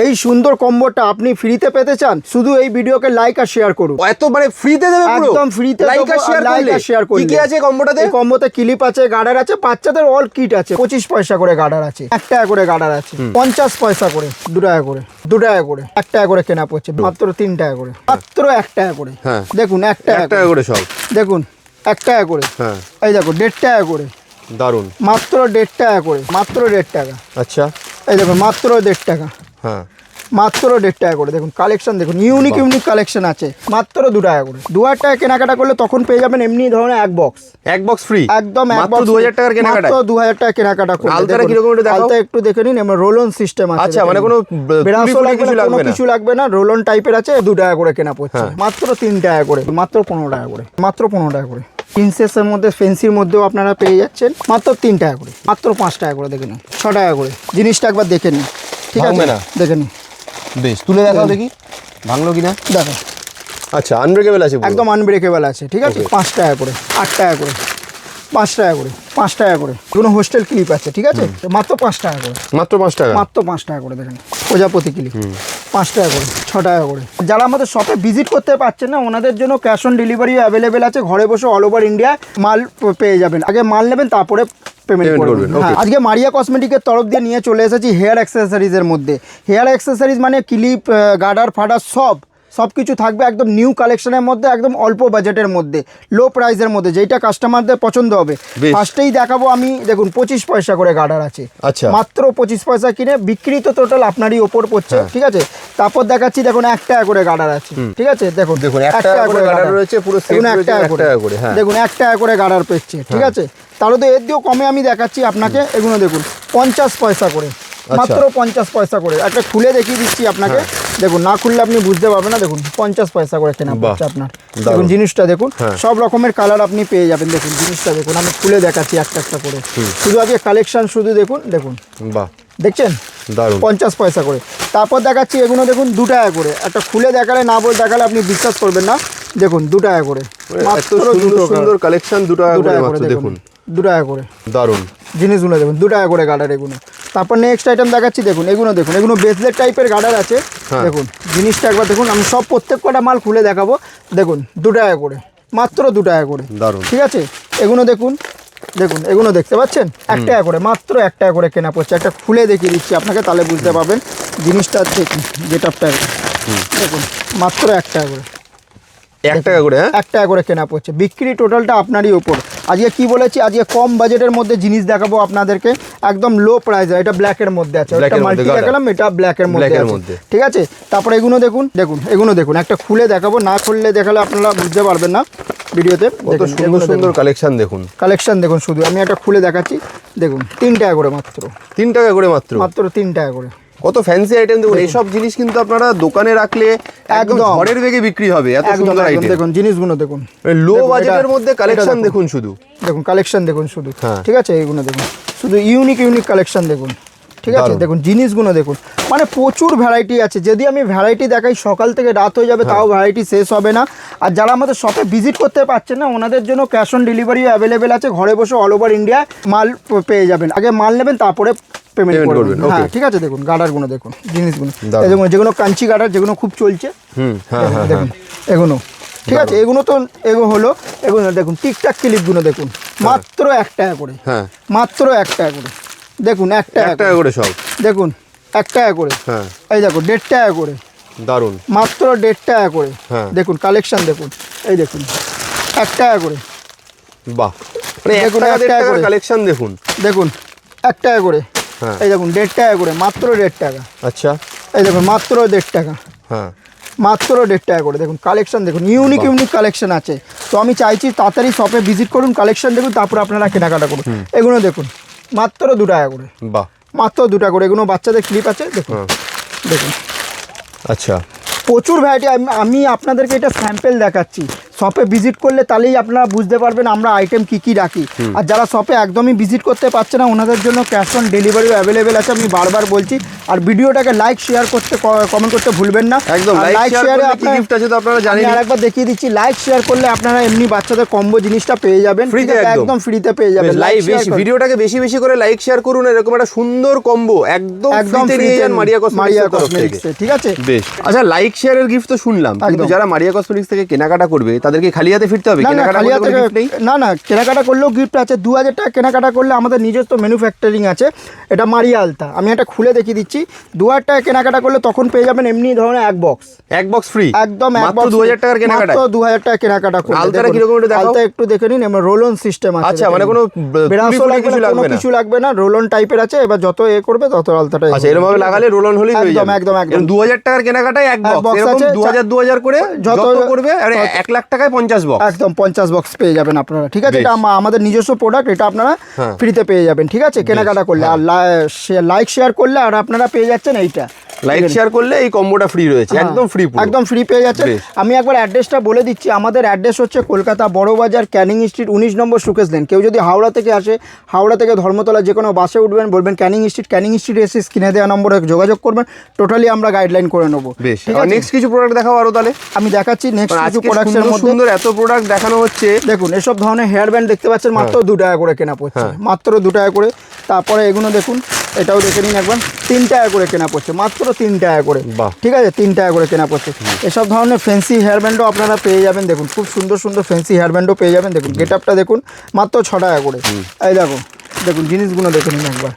এই সুন্দর কম্বোটা আপনি ফ্রিতে পেতে চান, শুধু এই ভিডিওকে লাইক আর শেয়ার করুন। এত মানে ফ্রিতে দেবে পুরো? একদম ফ্রিতে লাইক আর শেয়ার করলে। কি কি আছে কম্বোটাতে? এই কম্বোতে ক্লিপ আছে, গার্ডার আছে, বাচ্চাদের অল কিট আছে। 25 পয়সা করে গার্ডার আছে, 1 টাকা করে গার্ডার আছে, 50 পয়সা করে, 2 টাকা করে, 2 টাকা করে, 1 টাকা করে কেনা পড়ছে, মাত্র 3 টাকা করে, মাত্র 1 টাকা করে। দেখুন 1 টাকা করে সব, দেখুন 1 টাকা করে। এই দেখো 1.5 টাকা করে, দারুন, মাত্র 1.5 টাকা করে, মাত্র 1.5 টাকা। আচ্ছা, এই দেখুন মাত্র 1.5 টাকা, মাত্র 1.5 টাকা করে। দেখুন কালেকশন দেখুন, ইউনিক কালেকশন আছে, মাত্র 2 টাকা করে। 2000 টাকা কেনাকাটা করলে তখন পেয়ে যাবেন এমনি ধরনের এক বক্স ফ্রি, একদম মাত্র 2000 টাকার কেনাকাটা। মাত্র 2000 টাকা কেনাকাটা করলে আলতাটা কি রকম দেখাও? আলতা একটু দেখে নিন, আমরা রোল অন সিস্টেম আছে। আচ্ছা, মানে কোনো কিছু লাগবে না, রোল অন টাইপের আছে, 2 টাকা করে কেনা পড়ছে, মাত্র 3 টাকা করে, মাত্র 15 টাকা করে, মাত্র 15 টাকা করে। প্রিন্সেসের মধ্যে, ফেন্সির মধ্যেও আপনারা পেয়ে যাচ্ছেন মাত্র 3 টাকা করে, মাত্র 5 টাকা করে। দেখে নিন 6 টাকা করে, জিনিসটা একবার দেখে নিন, ঠিক আছে? দেখে নিন, বেশ, তুলে দেখাও দেখি ভাঙলো কিনা। দেখো, আচ্ছা, আনব্রেকেবল আছে, একদম আনব্রেকেবল আছে, ঠিক আছে? 5 টাকা করে, 8 টাকা করে, 5 টাকা করে, 5 টাকা করে। কোনো হোস্টেল ক্লিপ আছে, ঠিক আছে? মাত্র 5 টাকা করে, মাত্র 5 টাকা, মাত্র 5 টাকা করে। দেখেন প্রজাপতি ক্লিপ 5 টাকা করে, 6 টাকা করে। যারা আমাদের শপে ভিজিট করতে পারছেন না, ওনাদের জন্য ক্যাশ অন ডেলিভারি অ্যাভেলেবেল আছে। ঘরে বসে অল ওভার ইন্ডিয়া মাল পেয়ে যাবেন। আগে মাল নেবেন, তারপরে পেমেন্ট করবেন। আজকে মারিয়া কসমেটিকের তরফ দিয়ে নিয়ে চলে এসেছি হেয়ার অ্যাক্সেসরিজের মধ্যে। হেয়ার অ্যাক্সেসরিজ মানে ক্লিপ, গার্ডার, ফাডার সব কিছু থাকবে একদম নিউ কালেকশনের মধ্যে, একদম অল্প বাজেটের মধ্যে, লো প্রাইসের মধ্যে, যেটা কাস্টমারদের পছন্দ হবে। ফার্স্টেই দেখাবো আমি, দেখুন 25 পয়সা করে গার্ডার আছে, আচ্ছা, মাত্র 25 পয়সা কিনে বিক্রি তো টোটাল আপনারই ওপর পড়ছে, ঠিক আছে? তারপর দেখাচ্ছি, দেখুন 1 টাকা করে গার্ডার আছে, ঠিক আছে? দেখুন 1 টাকা করে গার্ডার রয়েছে, পুরো সেট রয়েছে 1 টাকা করে। দেখুন 1 টাকা করে গার্ডার পেচ্ছে, ঠিক আছে? তাহলে তো এর দিয়েও কমে আমি দেখাচ্ছি আপনাকে। এগুলো দেখুন 50 পয়সা করে, মাত্র 50 পয়সা করে। একটা খুলে দেখিয়ে দিচ্ছি আপনাকে, দেখুন, না খুললে আপনি বুঝতে পারবেন না। দেখুন 50 পয়সা করে কেনা পড়ছে আপনার। দেখুন জিনিসটা দেখুন, সব রকমের কালার আপনি পেয়ে যাবেন। দেখুন জিনিসটা দেখুন, আমি খুলে দেখাচ্ছি একটা একটা করে। শুধু আজকে কালেকশন শুধু দেখুন, দেখুন, বাহ, দেখছেন, 50 পয়সা করে। তারপর দেখাচ্ছি এগুলো দেখুন 2 টাকা করে। একটা খুলে দেখালে, না বলে দেখালে আপনি বিশ্বাস করবেন না। দেখুন 2 টাকা করে, মাত্র সুন্দর কালেকশন, 2 টাকা করে মাত্র। দেখুন 2 টাকা করে, দারুন জিনিসগুলো দেখুন, 2 টাকা করে গার্ডার এগুলো। তারপর নেক্সট আইটেম দেখাচ্ছি, দেখুন এগুলো দেখুন, এগুলো বেসলেট টাইপের গার্ডার আছে। দেখুন জিনিসটা একবার দেখুন, আমি সব প্রত্যেক কটা মাল খুলে দেখাবো। দেখুন 2 টাকা করে, মাত্র 2 টাকা করে, দারুন, ঠিক আছে? এগুলো দেখুন, দেখুন এগুলো দেখতে পাচ্ছেন 1 টাকা করে, মাত্র 1 টাকা করে কেনা পড়ছে। একটা খুলে দেখিয়ে দিচ্ছি আপনাকে, তাহলে বুঝতে পারবেন জিনিসটা। দেখুন গেটআপটা দেখুন, মাত্র 1 টাকা করে, 1 টাকা করে, 1 টাকা করে কেনা পড়ছে। বিক্রি টোটালটা আপনারই ওপর। আজকে কি বলেছি, আজকে কম বাজেটের মধ্যে জিনিস দেখাবো আপনাদেরকে, একদম লো প্রাইস। এটা ব্ল্যাকের মধ্যে আছে, এটা মাল্টি দেখালাম, এটা ব্ল্যাকের মধ্যে আছে, ঠিক আছে? তারপরে এগুলো দেখুন, দেখুন এগুলো দেখুন, একটা খুলে দেখাবো, না খুললে দেখালে আপনারা বুঝতে পারবেন না ভিডিওতে। সুন্দর কালেকশন দেখুন, কালেকশন দেখুন, শুধু আমি একটা খুলে দেখাচ্ছি। দেখুন 3 টাকা করে, মাত্র 3 টাকা করে, মাত্র 3 টাকা করে। কত ফ্যান্সি আইটেম দেখুন। এইসব জিনিস কিন্তু আপনারা দোকানে রাখলে একদম ঝড়ের বেগে বিক্রি হবে, এত সুন্দর আইটেম। দেখুন জিনিসগুলো দেখুন, লো বাজেটের মধ্যে কালেকশন দেখুন, শুধু দেখুন কালেকশন দেখুন শুধু, ঠিক আছে? এইগুলো দেখুন, শুধু ইউনিক কালেকশন দেখুন, ঠিক আছে? দেখুন জিনিসগুলো দেখুন, মানে প্রচুর ভ্যারাইটি আছে। যদি আমি ভ্যারাইটি দেখাই সকাল থেকে রাত হয়ে যাবে, তাও ভ্যারাইটি শেষ হবে না। আর যারা আমাদের শপে ভিজিট করতে পারছেন না, ওনাদের জন্য ক্যাশ অন ডেলিভারি অ্যাভেলেবেল আছে। ঘরে বসে অল ওভার ইন্ডিয়া মাল পেয়ে যাবেন। আগে মাল নেবেন, তারপরে পেমেন্ট করবেন। হ্যাঁ, ঠিক আছে? দেখুন গার্ডারগুলো দেখুন, জিনিসগুলো দেখুন, যেগুলো কাঞ্চি গার্ডার, যেগুলো খুব চলছে, দেখুন এগুলো, ঠিক আছে? এগুলো তো এগুলো হলো, এগুলো দেখুন টিকটাক ক্লিপগুলো দেখুন, মাত্র 1 টাকা করে, মাত্র 1 টাকা করে। দেখুন 1 টাকা করে সব, দেখুন 1 টাকা করে। এই দেখো 1.5 টাকা করে, দারুন, মাত্র 1.5 টাকা করে। দেখুন কালেকশন দেখুন, এই দেখুন 1 টাকা করে, বাহ, মানে দেখুন 1 টাকা করে কালেকশন দেখুন, দেখুন 1 টাকা করে। এই দেখুন 1.5 টাকা করে, মাত্র 1.5 টাকা। আচ্ছা, এই দেখুন মাত্র 1.5 টাকা, মাত্র 1.5 টাকা করে। দেখুন কালেকশন দেখুন, ইউনিক কালেকশন আছে। তো আমি চাইছি তাড়াতাড়ি শপে ভিজিট করুন, কালেকশন দেখুন, তারপর আপনারা কেনাকাটা করুন। এগুলো দেখুন মাত্র 2 টাকা করে, বাহ, মাত্র 2 টাকা করে। এগুলো বাচ্চাদের ক্লিপ আছে, দেখুন দেখুন, আচ্ছা, প্রচুর ভ্যারাইটি। আমি আপনাদেরকে এটা স্যাম্পেল দেখাচ্ছি, শপে ভিজিট করলে তাহলেই আপনারা বুঝতে পারবেন আমরা আইটেম কি কি রাখি। আর যারা শপে একদমই ভিজিট করতে পারছে না ওনাদের জন্য ক্যাশ অন ডেলিভারিও অ্যাভেলেবেল আছে, আমি বারবার বলছি। আর ভিডিওটাকে লাইক শেয়ার করতে কমেন্ট করতে ভুলবেন না। একদম লাইক শেয়ারে কি গিফট আছে তো আপনারা জানেন। আরেকবার দেখিয়ে দিচ্ছি, লাইক শেয়ার করলে আপনারা এমনি বাচ্চাদের কম্বো জিনিসটা পেয়ে যাবেন ফ্রিতে, একদম ফ্রিতে পেয়ে যাবেন। লাইক ভিডিওটাকে বেশি বেশি করে লাইক শেয়ার করুন, এরকম একটা সুন্দর কম্বো একদম ফ্রিতে নিয়ে যান মারিয়া কসমেটিক্স থেকে, ঠিক আছে? বেশ। আচ্ছা, লাইক শেয়ারের গিফট তো শুনলাম, কিন্তু যারা মারিয়া কসমেটিক্স থেকে কেনাকাটা করবে তাদেরকে খালি হাতে ফিরতে হবে? কেনাকাটা করলে কোনো গিফট নেই? না, কেনাকাটা করলেও গিফট আছে। 2000 টাকা কেনাকাটা করলে আমাদের নিজস্ব ম্যানুফ্যাকচারিং আছে, এটা মারিয়া আলতা। আমি এটা খুলে দেখিয়ে দিচ্ছি। 2000 টাকা কেনাকাটা করলে তখন পেয়ে যাবেন এমনি ধরনের এক বক্স ফ্রি, একদম মাত্র 2000 টাকার কেনাকাটা। মাত্র 2000 টাকা কেনাকাটা করলে আলতাটা কি রকম একটু দেখাও। আলতা একটু দেখে নিন, আমরা রোল অন সিস্টেম আছে। আচ্ছা, মানে কোনো কিছু লাগবে না, রোল অন টাইপের আছে। এবার যত করবে তত আলতাটা। আচ্ছা, এরকম ভাবে লাগালে রোল অন হলেই হয়ে যাবে। একদম 2000 টাকার কেনাকাটায় এক বক্স, এরকম 2000 করে যত করবে, আর 1 লাখ টাকায় 50 বক্স, একদম 50 বক্স পেয়ে যাবেন আপনারা, ঠিক আছে? এটা আমাদের নিজস্ব প্রোডাক্ট, এটা আপনারা ফ্রিতে পেয়ে যাবেন, ঠিক আছে? কেনাকাটা করলে। আর লাইক শেয়ার করলে আর আপনারা পেয়ে যাচ্ছেন এইটা, লাইক শেয়ার করলে এই কম্বোটা ফ্রি রয়েছে, একদম ফ্রি, একদম ফ্রি পেয়ে যাচ্ছেন। আমি একবার অ্যাড্রেসটা বলে দিচ্ছি। আমাদের অ্যাড্রেস হচ্ছে কলকাতা বড়বাজার, ক্যানিং স্ট্রিট, 19 নম্বর সুকেশ লেন। কেউ যদি হাওড়া থেকে আসে, হাওড়া থেকে ধর্মতলা যে কোনো বাসে উঠবেন, বলবেন ক্যানিং স্ট্রিট এসে স্ক্রিনে দেওয়া নম্বরে যোগাযোগ করবেন, টোটালি আমরা গাইডলাইন করে নেবো। বেশ, নেক্সট কিছু প্রোডাক্ট দেখাও আরো তাহলে। আমি দেখাচ্ছি নেক্সট কিছু প্রোডাক্টের মধ্যে। সুন্দর এত প্রোডাক্ট দেখানো হচ্ছে, দেখুন এসব ধরনের হেয়ার ব্যান্ড দেখতে পাচ্ছেন, মাত্র 2 টাকা করে কেনা পড়ছে, মাত্র 2 টাকা করে। তারপরে এগুলো দেখুন, এটাও দেখে নিন একবার, 3 টাকা করে কেনা পড়ছে, মাত্র 3 টাকা করে, ঠিক আছে? 3 টাকা করে কেনা পড়ছে। এসব ধরনের ফ্যান্সি হেয়ার ব্যান্ডও আপনারা পেয়ে যাবেন। দেখুন খুব সুন্দর সুন্দর ফ্যান্সি হেয়ার ব্যান্ডও পেয়ে যাবেন। দেখুন গেট আপটা দেখুন, মাত্র 6 টাকা করে। এই দেখুন জিনিসগুলো দেখে নিন একবার,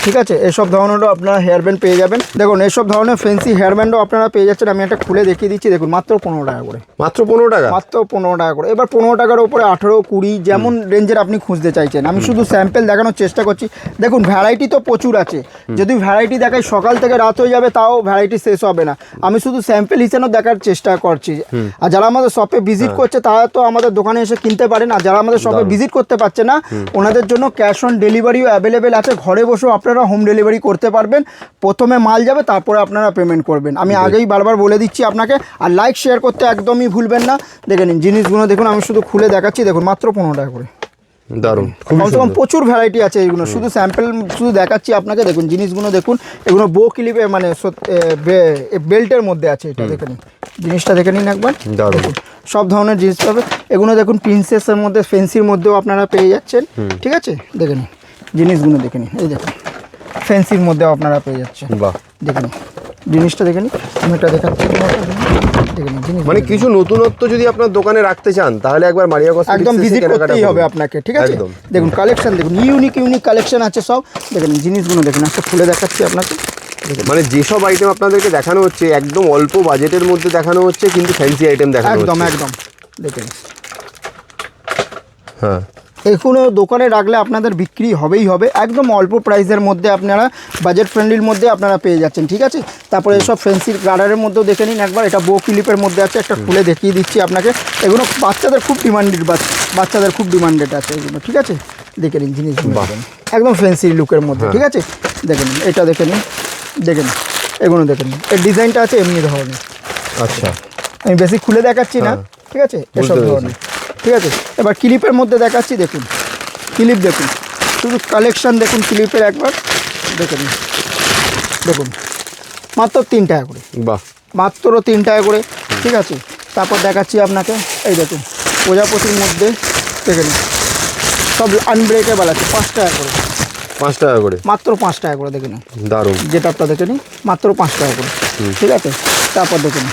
ঠিক আছে? এসব ধরনেরও আপনারা হেয়ার ব্যান্ড পেয়ে যাবেন। দেখুন এসব ধরনের ফ্যান্সি হেয়ার ব্যান্ডও আপনারা পেয়ে যাচ্ছেন। আমি একটা খুলে দেখিয়ে দিচ্ছি, দেখুন মাত্র 15 টাকা করে, মাত্র 15 টাকা, মাত্র 15 টাকা করে। এবার 15 টাকার উপরে 18, 20 যেমন রেঞ্জের আপনি খুঁজতে চাইছেন। আমি শুধু স্যাম্পেল দেখানোর চেষ্টা করছি। দেখুন ভ্যারাইটি তো প্রচুর আছে, যদি ভ্যারাইটি দেখাই সকাল থেকে রাত হয়ে যাবে, তাও ভ্যারাইটি শেষ হবে না। আমি শুধু স্যাম্পেল হিসেবেও দেখার চেষ্টা করছি। আর যারা আমাদের শপে ভিজিট করছে তারা তো আমাদের দোকানে এসে কিনতে পারেন। আর যারা আমাদের শপে ভিজিট করতে পারছে না ওনাদের জন্য ক্যাশ অন ডেলিভারিও অ্যাভেলেবেল আছে। ঘরে বসেও আপনারা হোম ডেলিভারি করতে পারবেন। প্রথমে মাল যাবে, তারপরে আপনারা পেমেন্ট করবেন। আমি আগেই বারবার বলে দিচ্ছি আপনাকে। আর লাইক শেয়ার করতে একদমই ভুলবেন না। দেখে নিন জিনিসগুলো দেখুন, আমি শুধু খুলে দেখাচ্ছি। দেখুন মাত্র 15 টাকা করে, দারুণ। কমসে কম প্রচুর ভ্যারাইটি আছে এইগুলো, শুধু স্যাম্পল শুধু দেখাচ্ছি আপনাকে। দেখুন জিনিসগুলো দেখুন, এগুলো বো ক্লিপে মানে বেল্টের মধ্যে আছে। এটা দেখে নিন, জিনিসটা দেখে নিন একবার। দেখুন সব ধরনের জিনিস পাবে। এগুলো দেখুন প্রিন্সেসের মধ্যে, ফ্যান্সির মধ্যেও আপনারা পেয়ে যাচ্ছেন, ঠিক আছে? দেখে নিন জিনিসগুলো দেখে নিন। এই দেখুন ফ্যান্সির মধ্যেও আপনারা পেয়ে যাচ্ছেন। বাহ, দেখে নিন জিনিসটা দেখে নিন। আমি এটা দেখাচ্ছি, মানে কিছু নতুনত্ব যদি আপনার দোকানে রাখতে চান তাহলে একবার মারিয়া কসমেটিক্স একদম ভিজিট করতেই হবে আপনাকে, ঠিক আছে? দেখুন কালেকশন দেখুন, ইউনিক কালেকশন আছে সব। দেখুন জিনিসগুলো দেখুন, একটা খুলে দেখাচ্ছি আপনাকে। মানে যেসব আইটেম আপনাদেরকে দেখানো হচ্ছে একদম অল্প বাজেটের মধ্যে দেখানো হচ্ছে, কিন্তু ফ্যান্সি আইটেম দেখানো হচ্ছে। একদম দেখুন, হ্যাঁ এগুলো দোকানে রাখলে আপনাদের বিক্রি হবেই হবে। একদম অল্প প্রাইসের মধ্যে আপনারা বাজেট ফ্রেন্ডলির মধ্যে আপনারা পেয়ে যাচ্ছেন, ঠিক আছে? তারপরে এসব ফ্যান্সির গার্ডারের মধ্যেও দেখে নিন একবার। এটা বো ক্লিপের মধ্যে আছে, একটা খুলে দেখিয়ে দিচ্ছি আপনাকে। এগুলো বাচ্চাদের খুব ডিমান্ডেড আছে এগুলো, ঠিক আছে? দেখে নিন জিনিসগুলো, একদম ফ্যান্সি লুকের মধ্যে, ঠিক আছে? দেখে নিন এটা, দেখে নিন এগুলো দেখে নিন। এর ডিজাইনটা আছে এমনি ধরনের। আচ্ছা, আমি বেশি খুলে দেখাচ্ছি না, ঠিক আছে? এসব ধরনের, ঠিক আছে? এবার ক্লিপের মধ্যে দেখাচ্ছি। দেখুন ক্লিপ দেখুন, শুধু কালেকশন দেখুন ক্লিপের একবার। দেখুন মাত্র 3 টাকা করে, বাহ, মাত্র 3 টাকা করে, ঠিক আছে? তারপর দেখাচ্ছি আপনাকে, এই দেখুন প্রজাপতির মধ্যে, দেখে নিন সব আনব্রেকেবল আছে, 5 টাকা করে, 5 টাকা করে, মাত্র 5 টাকা করে। দেখে নিন দারুণ, যেটা আপনার দেখে নিন, মাত্র 5 টাকা করে, ঠিক আছে? তারপর দেখুন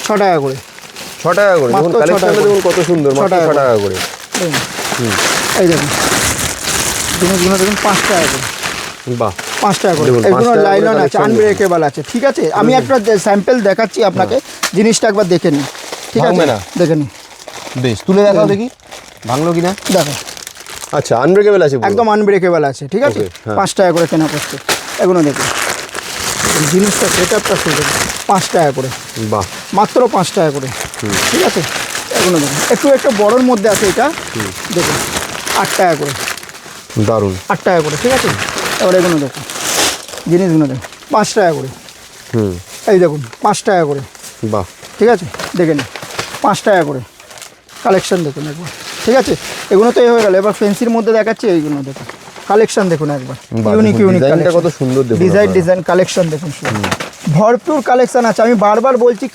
6 টাকা করে, 6 টাকা করে। দেখুন কালেকশনটা দেখুন কত সুন্দর, মাত্র 6 টাকা করে। এই দেখুন জিনিসগুলো দেখুন 5 টাকা করে, বাহ, 5 টাকা করে। এগুলো লাইলন আছে, আনব্রেকেবল আছে, ঠিক আছে? আমি একটা স্যাম্পল দেখাচ্ছি আপনাকে, জিনিসটা একবার দেখে নিন, ঠিক আছে? দেখে নিন, বেশ, তুলে দেখাও দেখি ভাঙলো কিনা। দেখো, আচ্ছা আনব্রেকেবল আছে, একদম আনব্রেকেবল আছে, ঠিক আছে? 5 টাকা করে কেনা পড়ছে। এগুলো দেখুন জিনিসটা, সেটআপটা শুরু 5 টাকা করে, বাহ, মাত্র 5 টাকা করে, ঠিক আছে? এগুলো দেখুন একটু বড়োর মধ্যে আছে, এটা দেখুন 8 টাকা করে, দারুণ, 8 টাকা করে, ঠিক আছে? এবার এগুলো দেখুন জিনিসগুলো দেখুন 5 টাকা করে, এই দেখুন 5 টাকা করে, বাহ, ঠিক আছে? দেখে নিন 5 টাকা করে। কালেকশন দেখুন একবার, ঠিক আছে? এগুলো তো এই হয়ে গেল। এবার ফেন্সির মধ্যে দেখাচ্ছি এইগুলো দেখুন, কালেকশন দেখুন একবার, ইউনিক ডিজাইনটা কত সুন্দর দেখুন, ডিজাইন কালেকশন দেখুন, ভরপুর কালেকশন আছে। আমি বারবার বলছি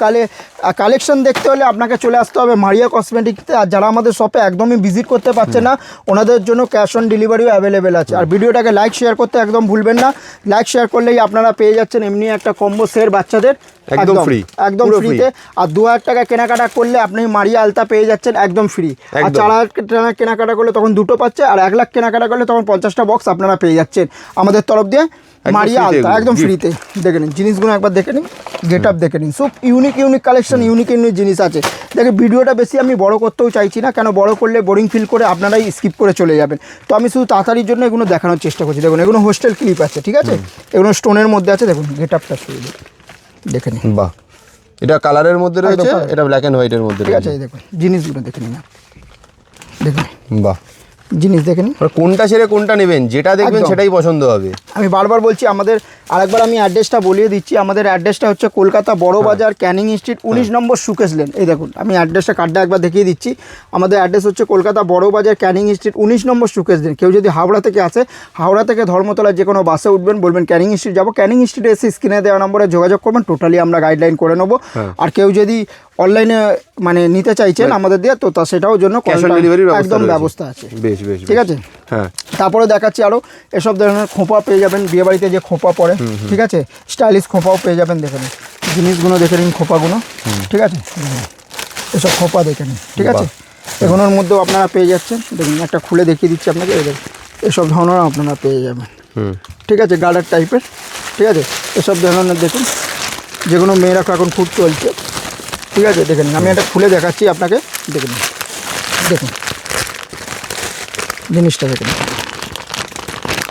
কালেকশন দেখতে হলে আপনাকে চলে আসতে হবে মারিয়া কসমেটিক্সে। আর যারা আমাদের শপে একদমই ভিজিট করতে পারছে না, ওনাদের জন্য ক্যাশ অন ডেলিভারিও অ্যাভেলেবেল আছে। আর ভিডিওটাকে লাইক শেয়ার করতে একদম ভুলবেন না। লাইক শেয়ার করলেই আপনারা পেয়ে যাচ্ছেন এমনি একটা কম্বো সেট বাচ্চাদের একদম ফ্রি, একদম ফ্রিতে। আর 2000 টাকা কেনাকাটা করলে আপনি মারিয়া আলতা পেয়ে যাচ্ছেন একদম ফ্রি। আর 4000 টাকা কেনাকাটা করলে তখন দুটো পাচ্ছে, আর 1 লাখ কেনাকাটা করলে তখন 50টা বক্স আপনারা পেয়ে যাচ্ছেন আমাদের তরফ দিয়ে মারিয়া আলতা একদম ফ্রিতে। দেখে নিন জিনিসগুলো একবার, দেখে নিন গেট আপ দেখে নিন, সব ইউনিক কালেকশন, ইউনিক জিনিস আছে। দেখে ভিডিওটা বেশি আমি বড় করতেও চাইছি না, কেন বড় করলে বোরিং ফিল করে আপনারাই স্কিপ করে চলে যাবেন। তো আমি শুধু তাড়াতাড়ির জন্য এগুলো দেখানোর চেষ্টা করছি। দেখুন এগুলো হোস্টেল ক্লিপ আছে, ঠিক আছে? এগুলো স্টোনের মধ্যে আছে, দেখুন গেট আপটা শুরু দেখে নিন। বাহ, এটা কালারের মধ্যে রয়েছে, এটা ব্ল্যাক এন্ড হোয়াইটের মধ্যে, ঠিক আছে? দেখুন জিনিসগুলো দেখে নিন, দেখুন বাহ জিনিস দেখে নিন। কোনটা ছেড়ে কোনটা নেবেন, যেটা দেখবেন সেটাই পছন্দ হবে। আমি বারবার বলছি, আমাদের আরেকবার আমি অ্যাড্রেসটা বলিয়ে দিচ্ছি। আমাদের অ্যাড্রেসটা হচ্ছে কলকাতা বড় বাজার, ক্যানিং স্ট্রিট, 19 নম্বর সুকেশ লেন। এই দেখুন আমি অ্যাড্রেসটা কার্ডটা একবার দেখিয়ে দিচ্ছি। আমাদের অ্যাড্রেস হচ্ছে কলকাতা বড় বাজার, ক্যানিং স্ট্রিট, 19 নম্বর সুকেশ লেন। কেউ যদি হাওড়া থেকে আসে, হাওড়া থেকে ধর্মতলায় যে কোনো বাসে উঠবেন, বলবেন ক্যানিং স্ট্রিট যাবো, ক্যানিং স্ট্রিটে এসে স্ক্রিনে দেওয়া নম্বরে যোগাযোগ করবেন, টোটালি আমরা গাইডলাইন করে নেবো। আর কেউ যদি অনলাইনে মানে নিতে চাইছেন আমাদের দিয়ে, তো সেটাও জন্য একদম ব্যবস্থা আছে, বেশ বেশ, ঠিক আছে? হ্যাঁ, তারপরে দেখাচ্ছি আরও এসব ধরনের খোঁপা পেয়ে যাবেন, বিয়েবাড়িতে যে খোঁপা পড়ে, ঠিক আছে? স্টাইলিশ খোঁপাও পেয়ে যাবেন। দেখে নিন জিনিসগুলো, দেখে নিন খোঁপাগুলো, ঠিক আছে? এসব খোঁপা দেখে নিন, ঠিক আছে? এগুলোর মধ্যেও আপনারা পেয়ে যাচ্ছেন। দেখুন একটা খুলে দেখিয়ে দিচ্ছি আপনাকে, এসব ধরনের আপনারা পেয়ে যাবেন, ঠিক আছে? গার্ডার টাইপের, ঠিক আছে? এসব ধরনের দেখুন, যেগুলো মেয়েরা এখন খুব চলছে, ঠিক আছে? দেখে নিন, আমি একটা খুলে দেখাচ্ছি আপনাকে, দেখে নিন, দেখুন জিনিসটা দেখে নিন,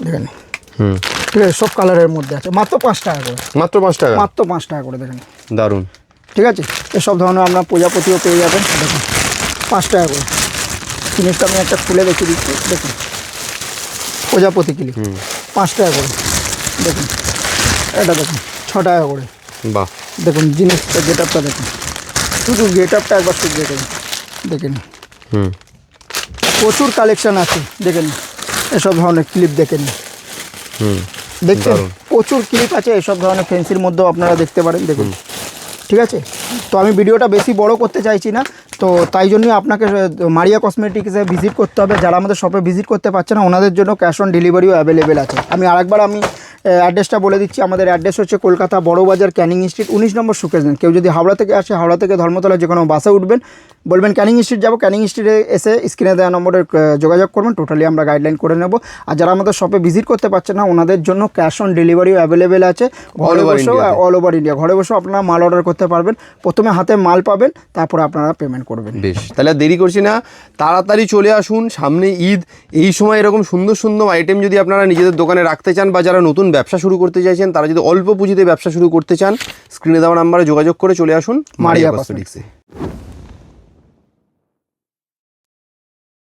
দেখে নিন, ঠিক আছে? সব কালারের মধ্যে আছে, মাত্র 5 টাকা করে, মাত্র 5 টাকা, মাত্র 5 টাকা করে, দেখেন দারুণ, ঠিক আছে? এসব ধরনের আপনার প্রজাপতিও পেয়ে যাবেন, দেখুন 5 টাকা করে। জিনিসটা আমি একটা খুলে দেখিয়ে দিচ্ছি, দেখুন প্রজাপতি ক্লিপ 5 টাকা করে, দেখুন এটা দেখুন 6 টাকা করে। বাহ, দেখুন জিনিসটা গেট আপটা দেখুন, শুধু গেট আপটা একবার শুধু দেখে নিন, দেখে নিন প্রচুর কালেকশান আছে, দেখে নিন এসব ধরনের ক্লিপ দেখে নিন, দেখছেন প্রচুর ক্লিপ আছে এসব ধরনের ফেন্সির মধ্যেও আপনারা দেখতে পারেন, দেখুন, ঠিক আছে? তো আমি ভিডিওটা বেশি বড় করতে চাইছি না, তো তাই জন্যই আপনাকে মারিয়া কসমেটিক্সে ভিজিট করতে হবে। যারা আমাদের শপে ভিজিট করতে পারছে না, ওনাদের জন্য ক্যাশ অন ডেলিভারিও অ্যাভেলেবেল আছে। আমি আরেকবার অ্যাড্রেসটা বলে দিচ্ছি। আমাদের অ্যাড্রেস হচ্ছে কলকাতা বড় বাজার, ক্যানিং স্ট্রিট, 19 নম্বর সুকেশ লেন। কেউ যদি হাওড়া থেকে আসে, হাওড়া থেকে ধর্মতলা যে কোনো বাসে উঠবেন, বলবেন ক্যানিং স্ট্রিট যাবো, ক্যানিং স্ট্রিটে এসে স্ক্রিনে দেওয়া নম্বরে যোগাযোগ করবেন, টোটালি আমরা গাইডলাইন করে নেব। আর যারা আমাদের শপে ভিজিট করতে পারছে না, ওনাদের জন্য ক্যাশ অন ডেলিভারিও অ্যাভেলেবেল আছে। ঘরে বসেও, অল ওভার ইন্ডিয়া ঘরে বসেও আপনারা মাল অর্ডার করতে পারবেন। প্রথমে হাতে মাল পাবেন, তারপরে আপনারা পেমেন্ট করবেন। বেশ, তাহলে দেরি করছি না, তাড়াতাড়ি চলে আসুন। সামনে ঈদ, এই সময় এরকম সুন্দর সুন্দর আইটেম যদি আপনারা নিজেদের দোকানে রাখতে চান, বা যারা নতুন ব্যবসা শুরু করতে চাইছেন, তারা যদি অল্প পুঁজিতে ব্যবসা শুরু করতে চান, স্ক্রিনে দেওয়া নাম্বারে যোগাযোগ করে চলে আসুন মারিয়া কসমেটিক্সে।